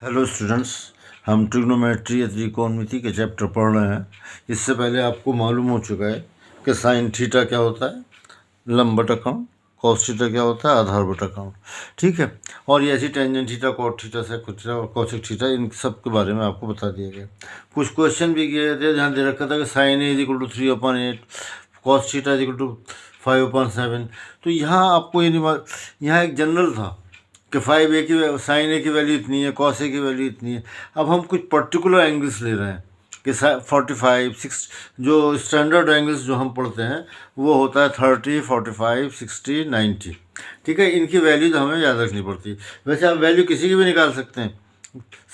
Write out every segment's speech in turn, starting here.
Hello students, हम trigonometry या त्रिकोणमिति के चैप्टर पढ़ रहे हैं। इससे पहले आपको मालूम हो चुका है कि साइन थीटा क्या होता है, लंब बटा कोण, कॉस थीटा क्या होता है, आधार बटा कोण। ठीक है, और ये ऐसी tangent theta, cot theta, sec theta और कॉसेक थीटा, इन सब के बारे में आपको बता दिया गया। कुछ क्वेश्चन भी किए थे जहाँ दे रखा था कि sine A is equal to 3/8, cos theta is equal to 5/7। तो यहाँ आपको ये यहाँ एक जनरल था कि 5 ए की साइन ए की वैल्यू इतनी है, कॉस ए की वैल्यू इतनी है। अब हम कुछ पर्टिकुलर एंगल्स ले रहे हैं कि 45, 6, जो स्टैंडर्ड एंगल्स जो हम पढ़ते हैं वो होता है 30, 45, 60, 90। ठीक है, इनकी वैल्यू तो हमें याद रखनी पड़ती है। वैसे आप वैल्यू किसी की भी निकाल सकते हैं,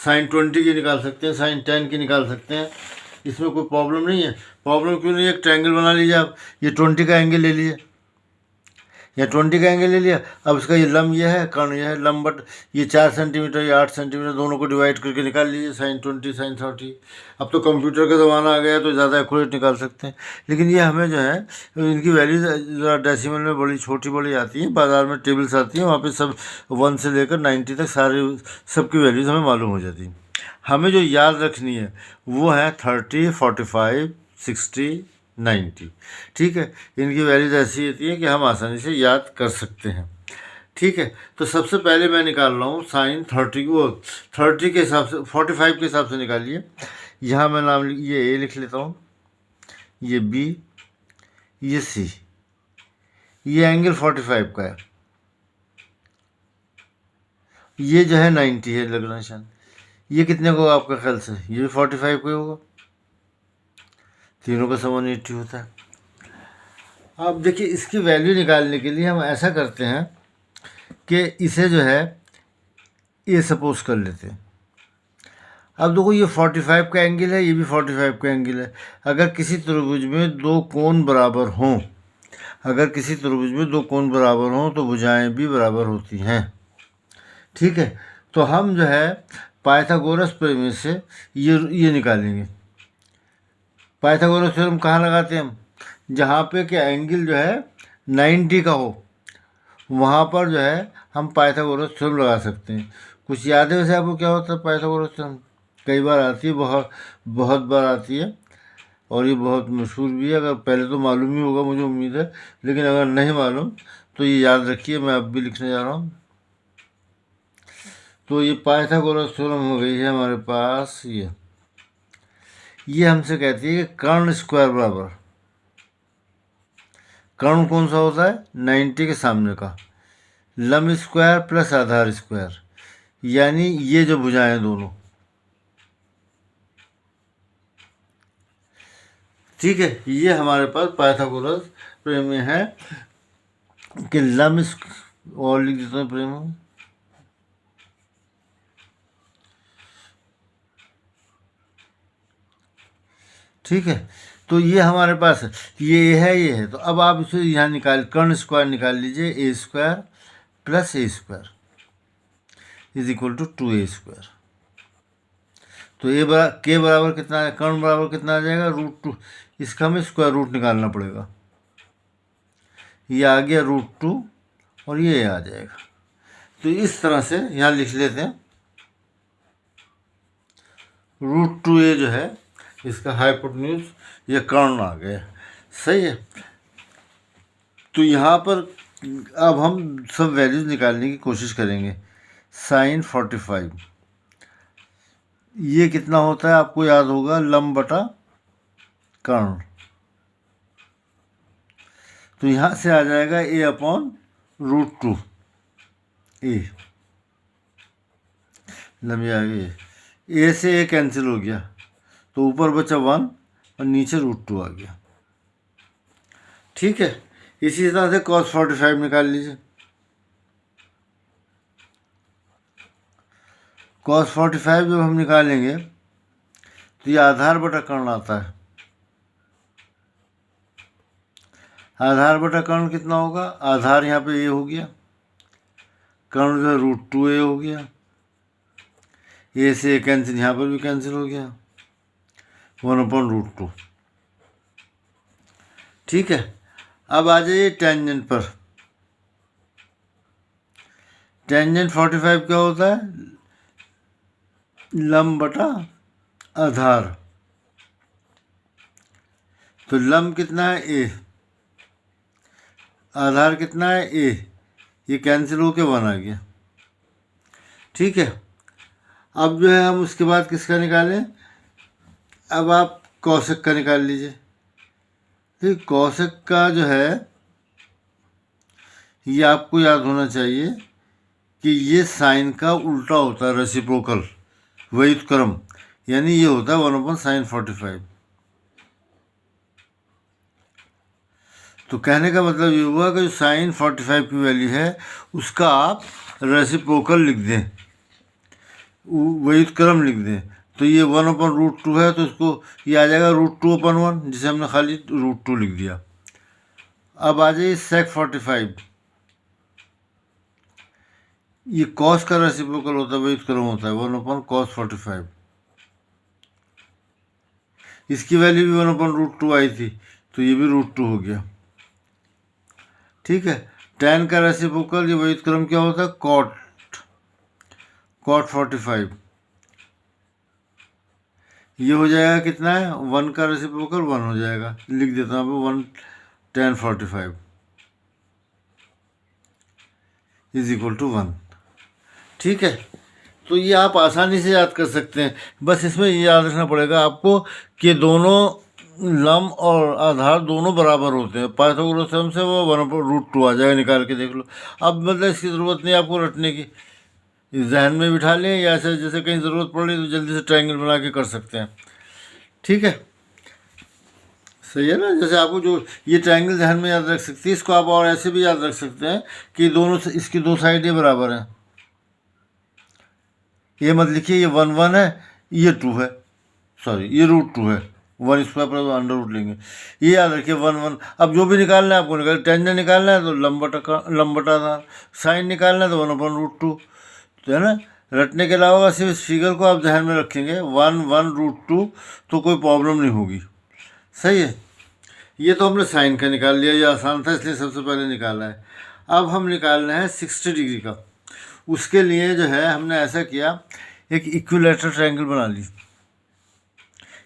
साइन 20 की निकाल सकते हैं, साइन 10 की निकाल सकते हैं, इसमें कोई प्रॉब्लम नहीं है। प्रॉब्लम क्यों नहीं है, एक ट्रायंगल बना लीजिए आप, ये 20 का एंगल ले लीजिए या 20 का एंगल ले लिया। अब इसका ये लंब ये है, कर्ण ये है, लंब बट ये 4 सेंटीमीटर या 8 सेंटीमीटर, दोनों को डिवाइड करके निकाल लीजिए, साइन 20, साइन 30। अब तो कंप्यूटर का ज़माना आ गया है तो ज़्यादा एक्यूरेट निकाल सकते हैं, लेकिन ये हमें जो है इनकी वैल्यू ज़रा डेसिमल में बड़ी छोटी बड़ी आती है। बाज़ार में टेबल्स आती हैं, वहाँ पर सब 1 से लेकर 90 तक सारे सबकी वैल्यूज़ हमें मालूम हो जाती हैं। हमें जो याद रखनी है वो है 30, 45, 60, 90। ठीक है, इनकी वैल्यूज ऐसी होती है कि हम आसानी से याद कर सकते हैं। ठीक है, तो सबसे पहले मैं निकाल रहा हूँ साइन 30 वो 30 के हिसाब से, 45 के हिसाब से निकालिए। यहाँ मैं नाम ये ए लिख लेता हूँ, ये बी, ये सी, ये एंगल 45 का है, ये जो है 90 है लग्रांशियन। ये कितने को आपका ख्याल से, ये भी 45 को ही होगा, तीनों का समान 80 होता है। अब देखिए, इसकी वैल्यू निकालने के लिए हम ऐसा करते हैं कि इसे जो है ये सपोज कर लेते हैं। अब देखो, ये 45 का एंगल है, ये भी 45 का एंगल है। अगर किसी त्रिभुज में दो कोण बराबर हों, अगर किसी त्रिभुज में दो कोण बराबर हों तो भुजाएं भी बराबर होती हैं। ठीक है, तो हम जो है पाइथागोरस प्रमेय से ये निकालेंगे। पाइथागोरस थ्योरम कहाँ लगाते हैं हम, जहाँ पे कि एंगल जो है 90 का हो, वहाँ पर जो है हम पाइथागोरस थ्योरम लगा सकते हैं। कुछ याद है वैसे आपको क्या होता है पाइथागोरस थ्योरम? कई बार आती है, बहुत बहुत बार आती है, और ये बहुत मशहूर भी है। अगर पहले तो मालूम ही होगा मुझे उम्मीद है, लेकिन अगर नहीं मालूम तो ये याद रखिए, मैं अब भी लिखने जा रहा हूँ। तो ये पाइथागोरस थ्योरम हो गई है हमारे पास। ये हमसे कहती है कि कर्ण स्क्वायर बराबर, कर्ण कौन सा होता है, 90 के सामने का, लंब स्क्वायर प्लस आधार स्क्वायर, यानी ये जो भुजाएं दोनों। ठीक है, ये हमारे पास पाइथागोरस प्रमेय है कि लंब और लिख देता हूँ प्रमेय। ठीक है, तो ये हमारे पास ये है, ये है। तो अब आप इसे यहाँ निकाल, कर्ण स्क्वायर निकाल लीजिए, a square plus A square is equal to 2a square. तो के बराबर कितना है, कर्ण बराबर कितना आ जाएगा, √2। इसका हमें स्क्वायर रूट निकालना पड़ेगा। ये आ गया √2 और ये आ जाएगा। तो इस तरह से यहाँ लिख लेते हैं, √2a जो है इसका हाइपोटेन्यूज, ये कर्ण आ गया। सही है, तो यहाँ पर अब हम सब वैल्यूज निकालने की कोशिश करेंगे। साइन 45 ये कितना होता है आपको याद होगा, लंब बटा कर्ण। तो यहाँ से आ जाएगा a/√2, ए लंबी आ गई, ए से ए कैंसिल हो गया, तो ऊपर बचा 1 और नीचे √2 आ गया। ठीक है, इसी तरह से cos 45 निकाल लीजिए। cos 45 जब हम निकालेंगे तो ये आधार बटा कर्ण आता है। आधार बटा कर्ण कितना होगा, आधार यहाँ पे ए हो गया, कर्ण जो है √2a हो गया, ए से ए कैंसिल, यहाँ पर भी कैंसिल हो गया, 1/√2। ठीक है, अब आ जाइए टेंजेंट पर। टेंजेंट 45 क्या होता है, लंब बटा आधार। तो लंब कितना है ए, आधार कितना है ए, ये कैंसिल होके 1 आ गया। ठीक है, अब जो है हम उसके बाद किसका निकालें, अब आप कौशिक का निकाल लीजिए। ठीक, कौशिक का जो है ये आपको याद होना चाहिए कि ये साइन का उल्टा होता है, रेसिप्रोकल, व्युत्क्रम, यानी ये होता है 1/sin45। तो कहने का मतलब ये हुआ कि जो sin45 की वैल्यू है उसका आप रेसिप्रोकल लिख दें, व्युत्क्रम लिख दें। तो ये 1/√2 है, तो इसको ये आ जाएगा √2/1, जिसे हमने खाली √2 लिख दिया। अब आ जाइए sec45, ये cos का रेसिप्रोकल होता है, व्युत्क्रम होता है 1/cos45। इसकी वैल्यू भी 1/√2 आई थी, तो ये भी √2 हो गया। ठीक है, tan का रेसिप्रोकल, ये व्युत्क्रम क्या होता है, cot 45। ये हो जाएगा कितना है, 1 का रेसिप्रोकल 1 हो जाएगा, लिख देता हूँ 1 tan 45 = 1। ठीक है, तो ये आप आसानी से याद कर सकते हैं। बस इसमें ये याद रखना पड़ेगा आपको कि दोनों लंब और आधार दोनों बराबर होते हैं। पाइथागोरस थ्योरम से वो 1/√2 आ जाएगा, निकाल के देख लो। अब मतलब इसकी ज़रूरत नहीं आपको रटने की, जहन में बिठा लें, या ऐसे जैसे कहीं ज़रूरत पड़े तो जल्दी से ट्रायंगल बना के कर सकते हैं। ठीक है, सही है ना। जैसे आपको जो ये ट्रायंगल जहन में याद रख सकती है, इसको आप और ऐसे भी याद रख सकते हैं कि दोनों से इसकी दो साइड ये बराबर हैं। ये मत लिखिए ये 1 है, ये 2 है, सॉरी ये √2 है, 1² पर अंडर रूट लेंगे। ये याद रखिए 1 अब जो भी निकालना है आपको निकाल, टेंजेंट निकालना है तो लंब बटा था, साइन निकालना है तो 1/√2, तो है ना। रटने के अलावा सिर्फ इस फिगर को आप ध्यान में रखेंगे 1/√2, तो कोई प्रॉब्लम नहीं होगी। सही है, ये तो हमने साइन का निकाल लिया, ये आसान था इसलिए सबसे पहले निकाला है। अब हम निकालना है 60 डिग्री का। उसके लिए जो है हमने ऐसा किया, एक इक्विलेटरल ट्रायंगल बना ली।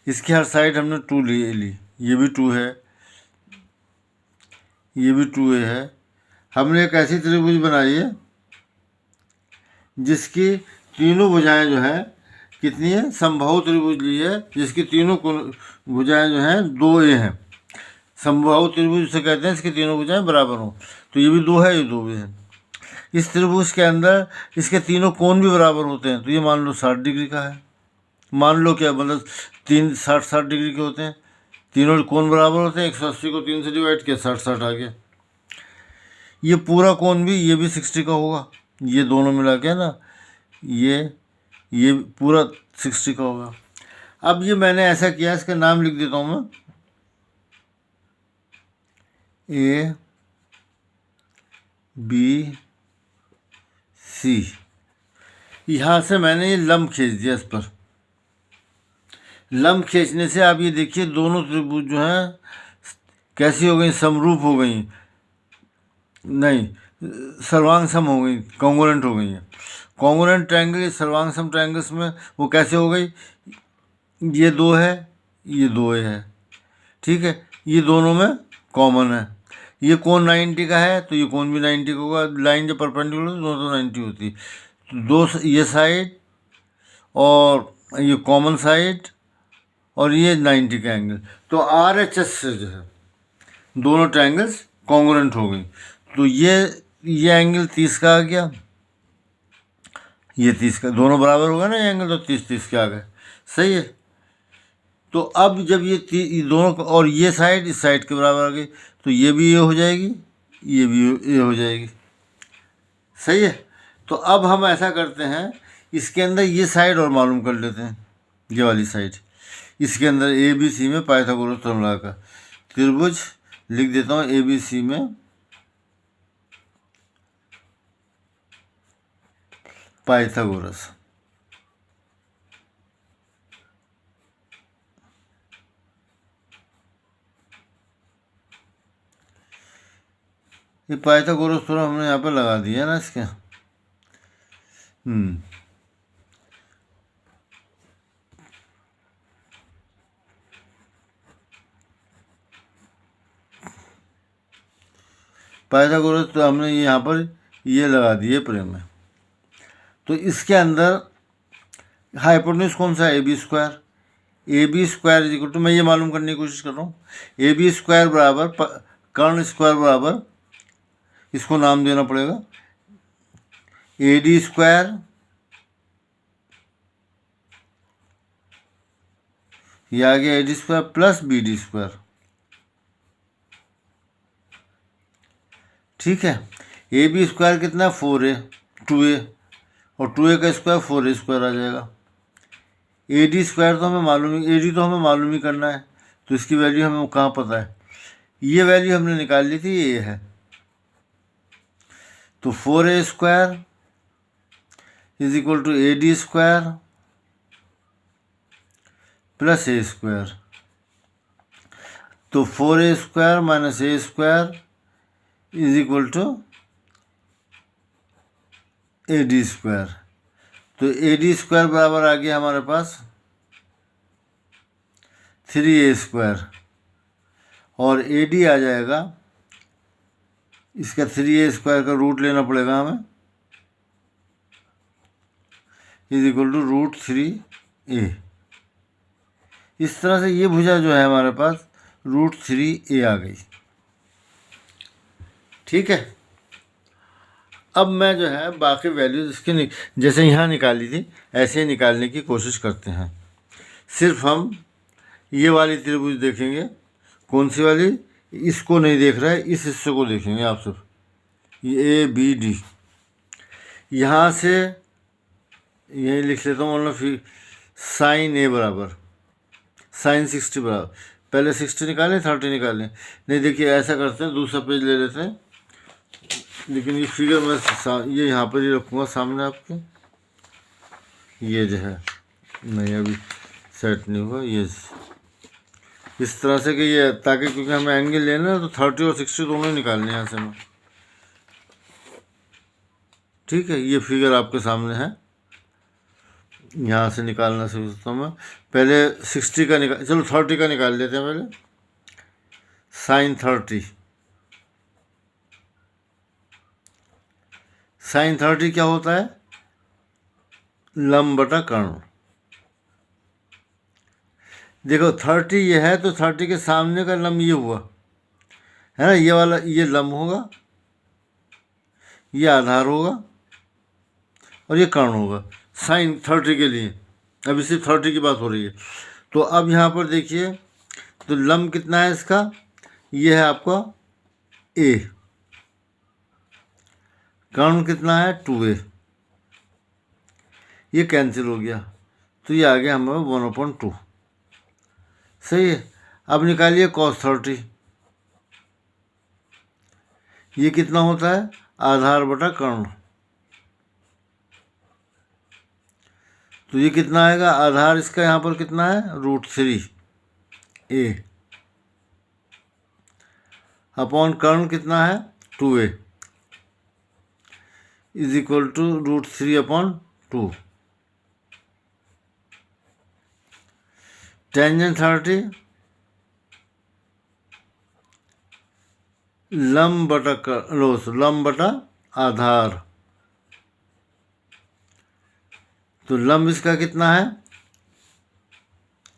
इसकी हर साइड हमने 2 ली, ये भी 2 है, ये भी 2a है। हमने एक ऐसी त्रिभुज बनाई है जिसकी तीनों भुजाएं जो है कितनी है, समबाहु त्रिभुज ली है जिसकी तीनों भुजाएं जो हैं 2a हैं। समबाहु त्रिभुज से कहते हैं इसकी तीनों भुजाएं बराबर हों, तो ये भी 2 है, ये 2 भी है। इस त्रिभुज के अंदर इसके तीनों कोण भी बराबर होते हैं, तो ये मान लो 60 डिग्री का है। मान लो क्या मतलब 60 डिग्री के होते हैं, तीनों कोण बराबर होते हैं। 180 को 3 से डिवाइड किया, 60 आ गया। ये पूरा कोण भी, ये भी 60 का होगा, ये दोनों मिला के ना, ये पूरा 60 का होगा। अब ये मैंने ऐसा किया, इसका नाम लिख देता हूँ मैं, A B C। यहाँ से मैंने ये लंब खींच दिया इस पर। लंब खींचने से आप ये देखिए दोनों त्रिभुज जो हैं कैसी हो गई, समरूप हो गई, नहीं सर्वांग सम हो गई, कॉन्ग्रुएंट हो गई है। कॉन्ग्रुएंट ट्रायंगल सर्वांग सम ट्रायंगल्स में वो कैसे हो गई, ये 2 है, ये 2a है। ठीक है, ये दोनों में कॉमन है। ये कोण 90 का है तो ये कोण भी 90 का होगा। लाइन जब परपेंडिकुलर होती है दोनों 90 होती, तो ये साइड और ये कॉमन साइड और ये 90 का एंगल, तो RHS से जो है दोनों ट्रायंगल्स कॉन्ग्रुएंट हो गई। तो ये एंगल 30 का आ गया, ये 30 का, दोनों बराबर होगा ना ये एंगल, तो 30 के आ गए। सही है, तो अब जब ये दोनों और ये साइड इस साइड के बराबर आ गई, तो ये भी ये हो जाएगी, ये भी ये हो जाएगी। सही है, तो अब हम ऐसा करते हैं, इसके अंदर ये साइड और मालूम कर लेते हैं, ये वाली साइड। इसके अंदर ABC में पाइथागोरस थ्योरम लगाकर त्रिभुज लिख देता हूँ, ABC में पाइथागोरस। ये पाइथागोरस थ्योरम हमने यहाँ पर लगा दिया ना इसके। पाइथागोरस तो हमने यहाँ पर ये लगा दिए प्रेम में। तो इसके अंदर हाइपोटेन्यूज कौन सा है? A B square. A B square is equal to, मैं ये मालूम करने की कोशिश कर रहा हूँ, ए बी स्क्वायर बराबर कर्ण स्क्वायर बराबर, इसको नाम देना पड़ेगा ए डी स्क्वायर, ये आ गया A D square plus B D square. ठीक है, ए बी स्क्वायर कितना? 4a 2a, और 2a का स्क्वायर 4a स्क्वायर आ जाएगा। ए डी स्क्वायर तो हमें मालूम ही, ए डी तो हमें मालूम ही करना है, तो इसकी वैल्यू हमें कहाँ पता है? ये वैल्यू हमने निकाल ली थी, ये है। तो 4a square is equal to A D square plus A square. तो 4a square minus A square is equal to A D square. तो ए डी स्क्वायर बराबर आ गया हमारे पास 3a स्क्वायर, और ए डी आ जाएगा, इसका 3a स्क्वायर का root लेना पड़ेगा हमें, इज इक्वल टू √3a। इस तरह से ये भुजा जो है हमारे पास √3a आ गई। ठीक है, अब मैं जो है बाकी वैल्यूज इसके जैसे यहाँ निकाली थी ऐसे ही निकालने की कोशिश करते हैं। सिर्फ हम ये वाली त्रिभुज देखेंगे। कौन सी वाली? इसको नहीं देख रहा है, इस हिस्से को देखेंगे आप सिर्फ, ये ए बी डी। यहाँ से यही लिख लेता हूँ, मतलब फिर साइन ए बराबर साइन 60 बराबर, पहले 60 निकालें 30 निकालें। नहीं, देखिए ऐसा करते हैं, दूसरा पेज ले लेते हैं, लेकिन ये फिगर मैं ये यहाँ पर ही रखूँगा सामने आपके। ये जो है नहीं अभी सेट नहीं हुआ, ये इस तरह से कि ये, ताकि क्योंकि हमें एंगल लेना है तो 30 और 60 दोनों ही निकालने हैं यहाँ से में। ठीक है, ये फिगर आपके सामने है, यहाँ से निकालना शुरू करता हूँ मैं। पहले 60 का निकाल, चलो 30 का निकाल लेते हैं पहले। साइन 30, साइन 30 क्या होता है? लंब बटा कर्ण। देखो 30 ये है, तो 30 के सामने का लंब ये हुआ है ना, ये वाला, ये लंब होगा, ये आधार होगा, और ये कर्ण होगा साइन 30 के लिए। अभी सिर्फ 30 की बात हो रही है। तो अब यहाँ पर देखिए, तो लंब कितना है इसका? ये है आपका a, कर्ण कितना है? 2a। ये कैंसिल हो गया, तो ये आ गया हमारा 1/2। सही है। अब निकालिए cos 30, ये कितना होता है? आधार बटा कर्ण। तो ये कितना आएगा? आधार इसका यहाँ पर कितना है? √3a अपॉन कर्ण कितना है? 2a is equal to √3/2। Tangent 30 लंब बटा आधार। तो लंब इसका कितना है?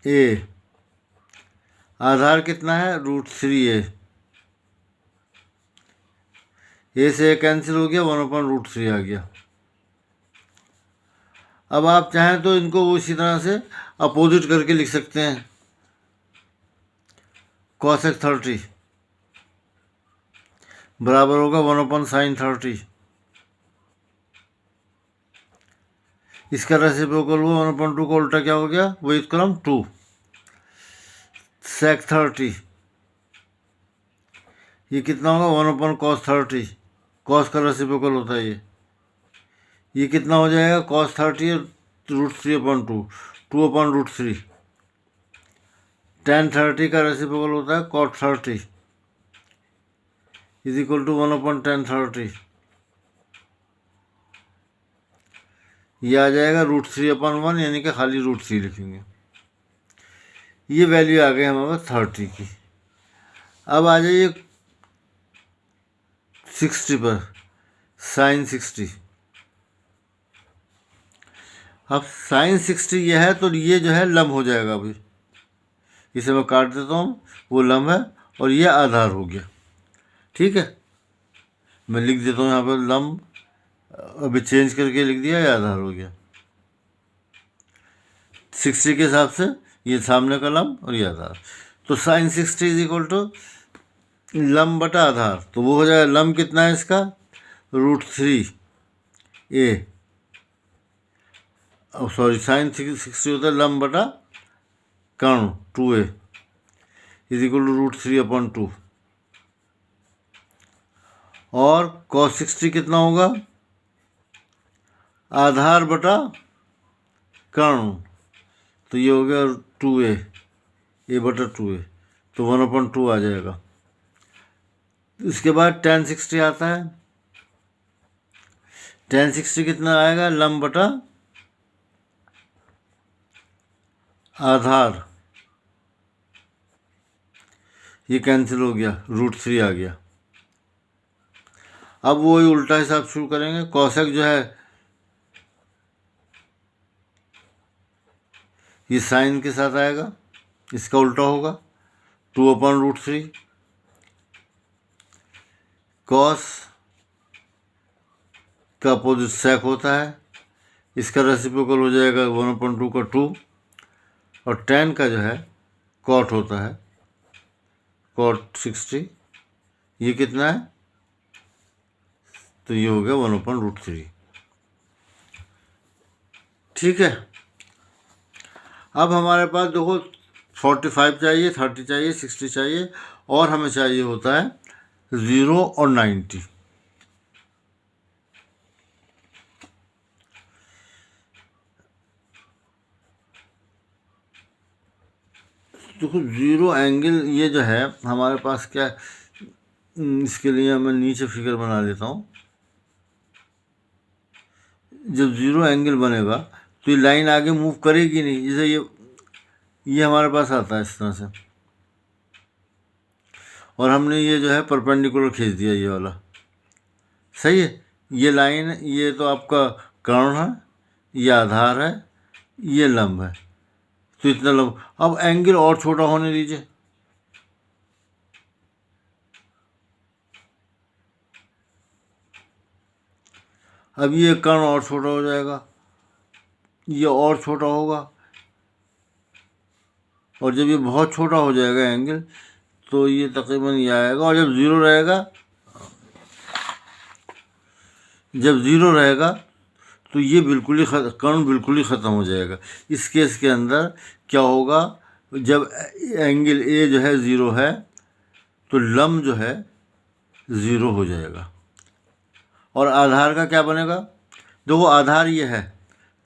a, आधार कितना है? √3a। a से a कैंसिल हो गया, 1/√3 आ गया। अब आप चाहें तो इनको उसी तरह से अपोजिट करके लिख सकते हैं। cosec 30 बराबर होगा 1/sin 30। इसका रेसिप्रोकल हुआ 1/2 का उल्टा क्या हो गया? वही क्रम 2। sec 30 ये कितना होगा? 1/cos 30। cos का रेसिप्रोकल होता है ये कितना हो जाएगा? cos 30 √3/2, 2/√3। tan 30 का रेसिप्रोकल होता है cot 30 is equal to 1/tan 30। ये आ जाएगा √3/1, यानी कि खाली √3 लिखेंगे। ये वैल्यू आ गई हमारे पास 30 की। अब आ जाइए 60 पर साइन 60। अब साइन 60 ये है तो ये जो है लंब हो जाएगा। अभी इसे मैं काट देता हूँ, वो लंब है और ये आधार हो गया। ठीक है, मैं लिख देता हूँ यहाँ पर लंब, अभी चेंज करके लिख दिया, ये आधार हो गया। 60 के हिसाब से ये सामने का लंब और ये आधार। तो साइन 60 इज इक्वल टू लंब बटा आधार, तो वो हो जाएगा लंब कितना है इसका, √3a, सॉरी साइन 60 होता है लंब बटा कर्ण 2a इज इक्वल टू √3/2। और cos 60 कितना होगा, आधार बटा कर्ण, तो ये हो गया 2a, a/2a, तो 1/2 आ जाएगा। इसके बाद tan 60 आता है। tan 60 कितना आएगा, लंब बटा आधार, ये कैंसिल हो गया, √3 आ गया। अब वही उल्टा हिसाब शुरू करेंगे। कोसेक जो है ये साइन के साथ आएगा, इसका उल्टा होगा 2/√3। कॉस का अपोजिट सेक होता है, इसका रेसिप्रोकल हो जाएगा 1/2 का 2। और tan का जो है कॉट होता है, कॉट 60, ये कितना है, तो ये हो गया 1/√3। ठीक है, अब हमारे पास देखो 45 चाहिए, 30 चाहिए, 60 चाहिए, और हमें चाहिए होता है 0 और 90। देखो 0 एंगल ये जो है हमारे पास क्या, इसके लिए मैं नीचे फिगर बना लेता हूँ। जब 0 एंगल बनेगा तो ये लाइन आगे मूव करेगी नहीं, जैसे ये हमारे पास आता है इस तरह से, और हमने ये जो है परपेंडिकुलर खींच दिया ये वाला, सही है। ये लाइन, ये तो आपका कर्ण है, ये आधार है, ये लंब है, तो इतना लंब। अब एंगल और छोटा होने दीजिए, अब ये कर्ण और छोटा हो जाएगा, ये और छोटा होगा, और जब ये बहुत छोटा हो जाएगा एंगल तो ये तकरीबन ये आएगा। और जब ज़ीरो रहेगा, जब ज़ीरो रहेगा तो ये बिल्कुल ही कर्ण बिल्कुल ही ख़त्म हो जाएगा। इस केस के अंदर क्या होगा, जब एंगल ए जो है ज़ीरो है तो लंब जो है ज़ीरो हो जाएगा। और आधार का क्या बनेगा, देखो आधार ये है,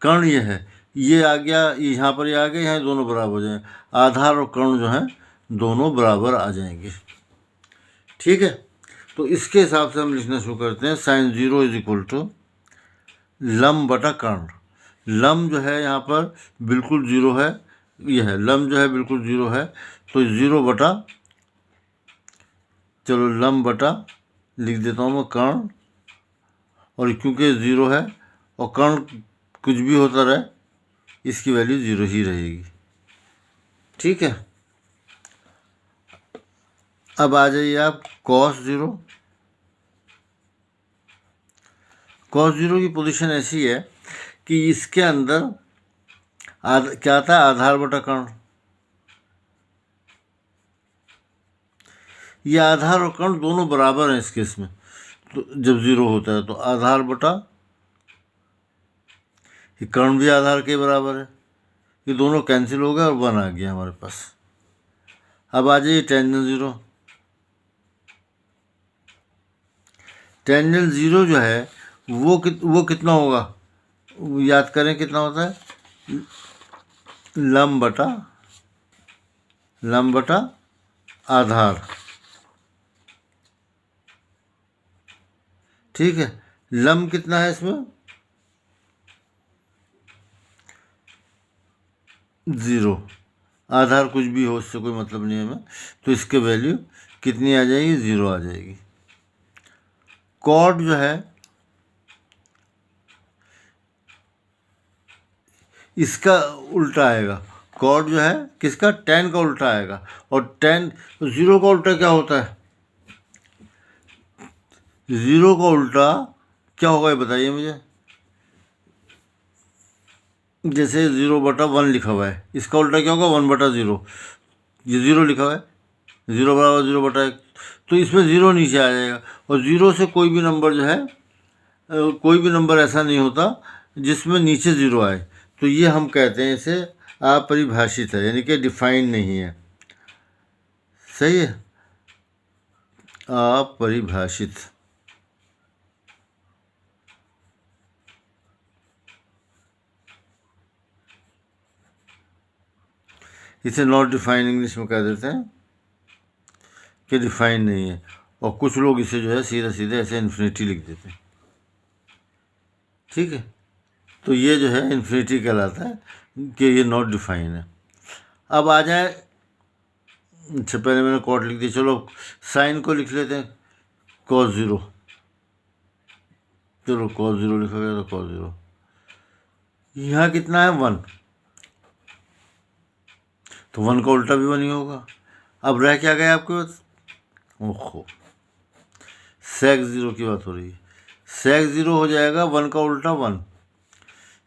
कर्ण ये है, ये आ गया, यहाँ पर ये आ गया, यहाँ दोनों बराबर हो जाएंगे। आधार और कर्ण जो है दोनों बराबर आ जाएंगे। ठीक है, तो इसके हिसाब से हम लिखना शुरू करते हैं। साइन 0 इज इक्वल टू लंब बटा कर्ण। लंब जो है यहाँ पर बिल्कुल 0 है, ये है लंब जो है बिल्कुल 0 है, तो 0 बटा, चलो लंब बटा लिख देता हूँ मैं कर्ण, और क्योंकि 0 है और कर्ण कुछ भी होता रहे इसकी वैल्यू 0 ही रहेगी। ठीक है, अब आ जाइए आप cos 0। cos 0 की पोजीशन ऐसी है कि इसके अंदर क्या आता है, आधार बटा कर्ण। ये आधार और कर्ण दोनों बराबर हैं इस केस में, तो जब 0 होता है तो आधार बटा, ये कर्ण भी आधार के बराबर है, ये दोनों कैंसिल हो गए और 1 आ गया हमारे पास। अब आ जाइए टेंजेंट 0। टेंजेंट 0 जो है वो कितना होगा, याद करें कितना होता है, लंब बटा आधार। ठीक है, लंब कितना है इसमें, 0, आधार कुछ भी हो उससे कोई मतलब नहीं है हमें, तो इसके वैल्यू कितनी आ जाएगी, 0 आ जाएगी। कॉट जो है इसका उल्टा आएगा, कॉट जो है किसका, tan का उल्टा आएगा। और tan, ज़ीरो का उल्टा क्या होता है, ज़ीरो का उल्टा क्या होगा ये बताइए मुझे। जैसे 0/1 लिखा हुआ है, इसका उल्टा क्या होगा, 1/0। ये 0 लिखा हुआ है, 0 बराबर 0/1, तो इसमें 0 नीचे आ जाएगा। और 0 से कोई भी नंबर जो है, कोई भी नंबर ऐसा नहीं होता जिसमें नीचे 0 आए। तो ये हम कहते हैं इसे अपरिभाषित है, यानी कि डिफाइन नहीं है। सही है, अपरिभाषित। इसे नॉट डिफाइन इंग्लिश में कह देते हैं कि डिफाइन नहीं है। और कुछ लोग इसे जो है सीधा सीधे ऐसे इन्फिनिटी लिख देते हैं। ठीक है, तो ये जो है इन्फिनिटी कहलाता है कि ये नॉट डिफाइन है। अब आ जाए, अच्छा पहले मैंने कॉट लिख दिया, चलो साइन को लिख लेते हैं, cos 0। चलो cos 0 लिखा गया तो cos 0, यहाँ कितना है 1, तो 1 का उल्टा भी 1 ही होगा। अब रह क्या गया आपके पास, ओहो, sec 0 की बात हो रही है। sec 0 हो जाएगा 1 का उल्टा 1,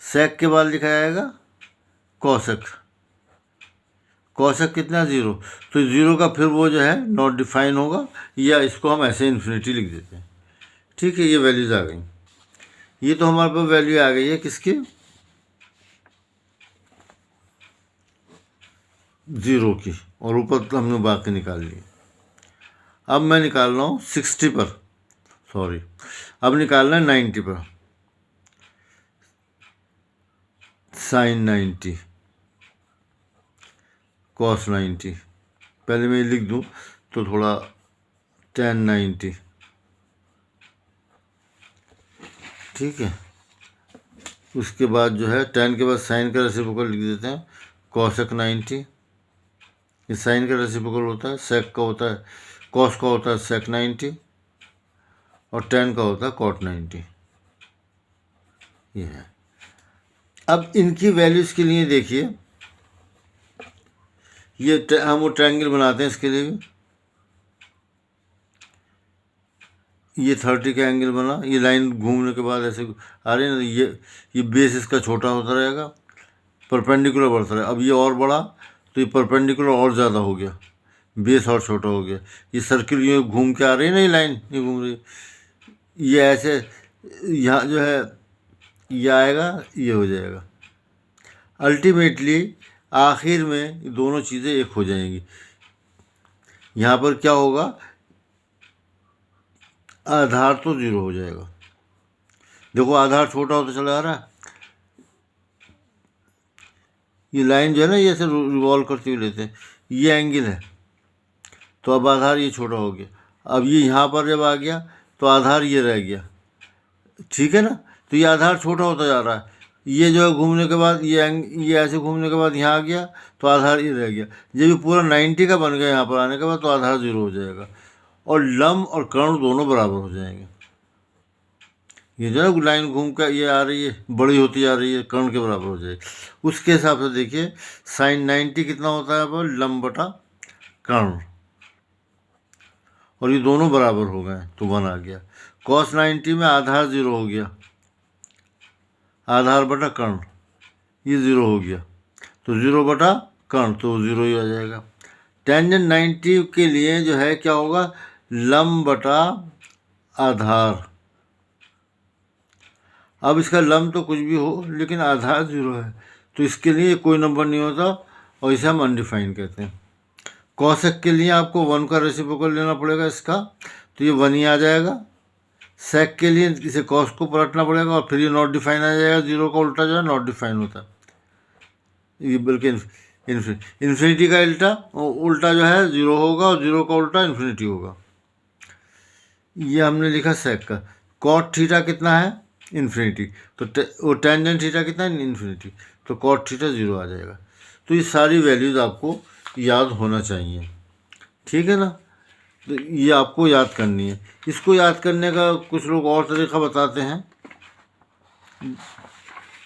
sec के बाद लिखा जाएगा cosec, cosec कितना 0, तो 0 का फिर वो जो है नॉट डिफाइन होगा, या इसको हम ऐसे इन्फिनिटी लिख देते हैं। ठीक है, ये वैल्यूज आ गई। ये तो हमारे पास वैल्यू आ गई है किसकी, 0 की, और ऊपर तो हमने बाकी निकाल ली। अब मैं निकाल रहा हूँ 60 पर, सॉरी अब निकालना है 90 पर। साइन 90 cos 90, पहले मैं लिख दूँ तो थोड़ा tan 90। ठीक है, उसके बाद जो है tan के बाद साइन का रेसिप्रोकल लिख देते हैं cosec 90। ये साइन का रेसिप्रोकल होता है, sec का होता है, cos का होता है sec 90, और tan का होता है cot 90। ये है। अब इनकी वैल्यूज़ के लिए देखिए, ये हम वो ट्रायंगल बनाते हैं इसके लिए भी। ये 30 का एंगल बना, ये लाइन घूमने के बाद ऐसे आ रही है ना, ये बेस इसका छोटा होता रहेगा, परपेंडिकुलर बढ़ता रहेगा। अब ये और बढ़ा तो ये परपेंडिकुलर और ज़्यादा हो गया, बेस और छोटा हो गया। ये सर्किल ये घूम के आ रही है ना, ये लाइन ये घूम रही है, ये ऐसे यहाँ जो है ये आएगा, ये हो जाएगा। अल्टीमेटली आखिर में दोनों चीज़ें एक हो जाएंगी। यहाँ पर क्या होगा, आधार तो 0 हो जाएगा। देखो आधार छोटा होता चला आ रहा है, ये लाइन जो है ना ये ऐसे रिवॉल्व करते हुए लेते हैं, ये एंगल है, तो अब आधार ये छोटा हो गया। अब ये यहाँ पर जब आ गया तो आधार ये रह गया। ठीक है ना, तो ये आधार छोटा होता जा रहा है, ये जो है घूमने के बाद ये ऐसे घूमने के बाद यहाँ आ गया तो आधार ये रह गया। जब ये पूरा 90 का बन गया यहाँ पर आने के बाद तो आधार 0 हो जाएगा, और लंब और कर्ण दोनों बराबर हो जाएंगे। ये जो है लाइन घूम कर ये आ रही है, बड़ी होती जा रही है, कर्ण के बराबर हो जाएगी। उसके हिसाब से देखिए साइन 90 कितना होता है पर लंब बटा कर्ण, और ये दोनों बराबर हो गए तो 1 आ गया। cos 90 में आधार 0 हो गया, आधार बटा कर्ण, ये 0 हो गया, तो 0 बटा कर्ण तो 0 ही आ जाएगा। टेंजेंट 90 के लिए जो है क्या होगा, लंब बटा आधार। अब इसका लंब तो कुछ भी हो लेकिन आधार 0 है, तो इसके लिए कोई नंबर नहीं होता, और इसे हम अनडिफाइन कहते हैं। कॉसेक के लिए आपको 1 का रेसिप्रोकल लेना पड़ेगा इसका, तो ये 1 ही आ जाएगा। सेक के लिए इसे कॉस को पलटना पड़ेगा, और फिर ये नॉट डिफाइन आ जाएगा, 0 का उल्टा जो है नॉट डिफाइन होता है। ये बल्कि इन्फिनिटी का उल्टा जो है 0 होगा, और 0 का उल्टा इन्फिनिटी होगा। ये हमने लिखा सेक का। कॉट थीटा कितना है, इन्फिनिटी, तो वो टेंजेंट थीटा कितना है, इन्फिनिटी, तो कॉट थीटा 0 आ जाएगा। तो ये सारी वैल्यूज़ आपको याद होना चाहिए। ठीक है ना, तो ये आपको याद करनी है। इसको याद करने का कुछ लोग और तरीका बताते हैं,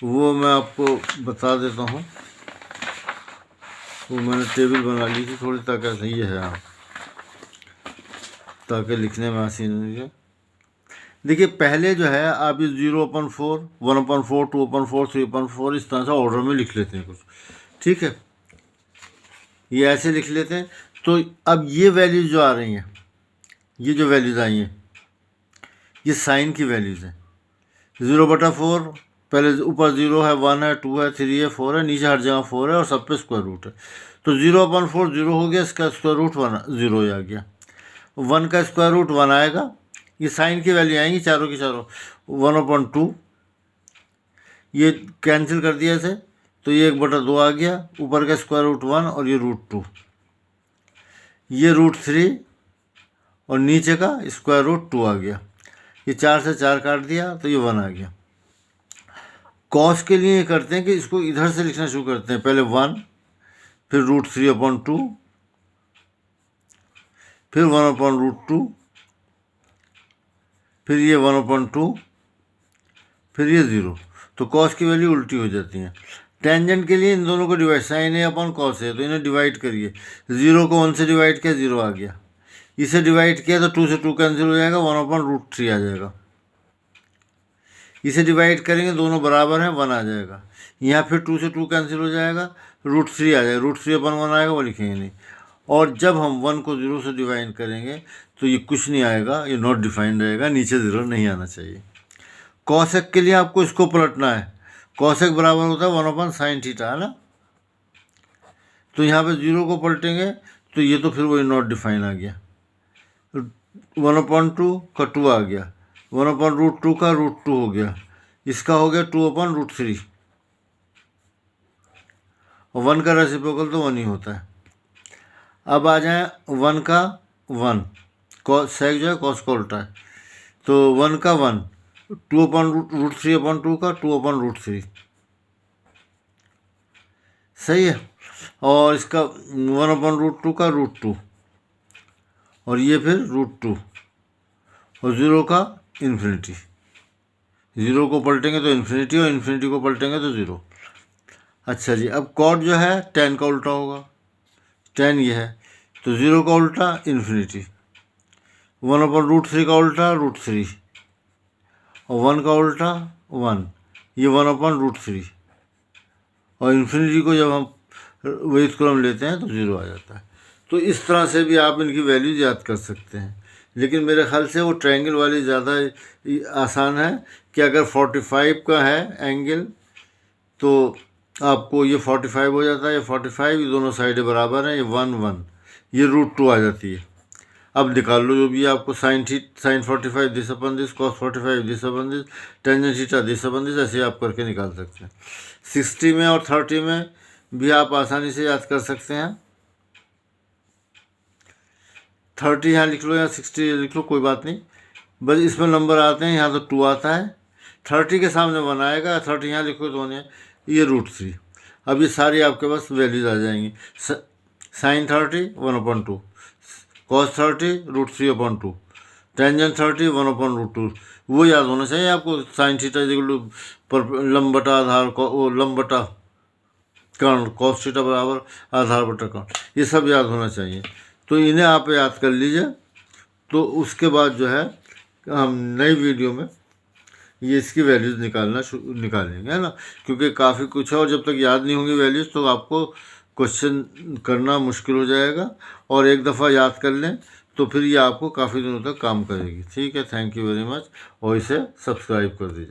वो मैं आपको बता देता हूँ। वो मैंने टेबल बना ली थी थोड़ी, ताकि सही है आप, ताकि लिखने में आसानी है। देखिए पहले जो है आप इस 0/4, 1/4, 2/4, 3/4 इस तरह से ऑर्डर में लिख लेते हैं कुछ, ठीक है, ये ऐसे लिख लेते हैं। तो अब ये वैल्यूज जो आ रही हैं, ये जो वैल्यूज आई हैं, ये साइन की वैल्यूज हैं। 0/4 पहले ऊपर 0 है, 1 है, 2 है, 3 है, 4 है, नीचे हर जगह 4 है और सब पे स्क्वायर रूट है। तो 0/4 0 हो गया, इसका स्क्वायर रूट 1 0 आ गया। 1 का स्क्वायर रूट 1 आएगा, ये साइन की वैल्यू आएंगी चारों की चारों। 1/2 ये कैंसिल कर दिया इसे, तो ये 1/2 आ गया, ऊपर का स्क्वायर रूट 1 और ये √2, ये √3 और नीचे का स्क्वायर रूट 2 आ गया। ये 4 से 4 काट दिया तो ये 1 आ गया। कॉस के लिए ये करते हैं कि इसको इधर से लिखना शुरू करते हैं, पहले 1, फिर √3/2, फिर 1/√2, फिर ये 1/2, फिर ये 0। तो कॉस की वैल्यू उल्टी हो जाती है। टेंजेंट के लिए इन दोनों को डिवाइड, साइन ए अपॉन कॉस है, तो इन्हें डिवाइड करिए। 0 को 1 से डिवाइड किया, 0 आ गया। इसे डिवाइड किया तो 2 से 2 कैंसिल हो जाएगा, 1/√3 आ जाएगा। इसे डिवाइड करेंगे, दोनों बराबर हैं, 1 आ जाएगा। यहाँ फिर 2 से 2 कैंसिल हो जाएगा, √3 आ जाएगा, √3/1 आएगा, वो लिखेंगे नहीं। और जब हम 1 को 0 से डिवाइड करेंगे तो ये कुछ नहीं आएगा, ये नॉट डिफाइंड रहेगा, नीचे 0 नहीं आना चाहिए। कॉसेक के लिए आपको इसको पलटना है। कॉसेक बराबर होता है 1/sin थीटा, है ना। तो यहाँ पे 0 को पलटेंगे तो ये तो फिर वही नॉट डिफाइन आ गया। 1/2 का 2 आ गया, 1/√2 का √2 हो गया, इसका हो गया 2/√3। और 1 का रेसिप्रोकल तो 1 ही होता है। अब आ जाए 1 का 1, सेक जो है कॉस का उल्टा है, तो 1 का 1, 2/√3/2 का 2/√3, सही है। और इसका 1/√2 का √2, और ये फिर √2, और 0 का इन्फिनिटी। 0 को पलटेंगे तो इन्फिनिटी, और इन्फिनिटी को पलटेंगे तो 0। अच्छा जी, अब कॉट जो है tan का उल्टा होगा, tan ये है, तो 0 का उल्टा इन्फिनिटी, 1/√3 का उल्टा √3, और 1 का उल्टा 1, ये 1/√3, और इन्फिनिटी को जब हम व्युत्क्रम क्रम लेते हैं तो 0 आ जाता है। तो इस तरह से भी आप इनकी वैल्यूज याद कर सकते हैं, लेकिन मेरे ख्याल से वो ट्रायंगल वाली ज़्यादा आसान है कि अगर 45 का है एंगल तो आपको ये 45 हो जाता है, ये 45, ये दोनों साइडें बराबर हैं, ये 1 1, ये √2 आ जाती है। अब निकाल लो जो भी आपको, sin 45 this upon this, cos 45 this upon this, tangent theta this upon this, ऐसे आप करके निकाल सकते हैं। 60 में और 30 में भी आप आसानी से याद कर सकते हैं। 30 यहाँ लिख लो या 60 लिख लो, कोई बात नहीं, बस इसमें नंबर आते हैं, यहाँ तो 2 आता है, 30 के सामने 1 आएगा, 30 यहाँ लिखो तो 1 है, ये √3। अब ये सारी आपके पास वैल्यूज आ जाएंगी। sin 30 1/2, cos 30 √3/2, tangent 30 1/√2। वो याद होना चाहिए आपको, sin थीटा पर लंब बटा आधार, वो लंब बटा कर्ण, cos थीटा बराबर आधार बटा कर्ण, ये सब याद होना चाहिए। तो इन्हें आप याद कर लीजिए, तो उसके बाद जो है हम नई वीडियो में ये इसकी वैल्यूज़ निकालेंगे, है ना, क्योंकि काफ़ी कुछ है और जब तक याद नहीं होंगी वैल्यूज़ तो आपको क्वेश्चन करना मुश्किल हो जाएगा। और एक दफ़ा याद कर लें तो फिर ये आपको काफ़ी दिनों तक काम करेगी। ठीक है, थैंक यू वेरी मच, और इसे सब्सक्राइब कर दीजिए।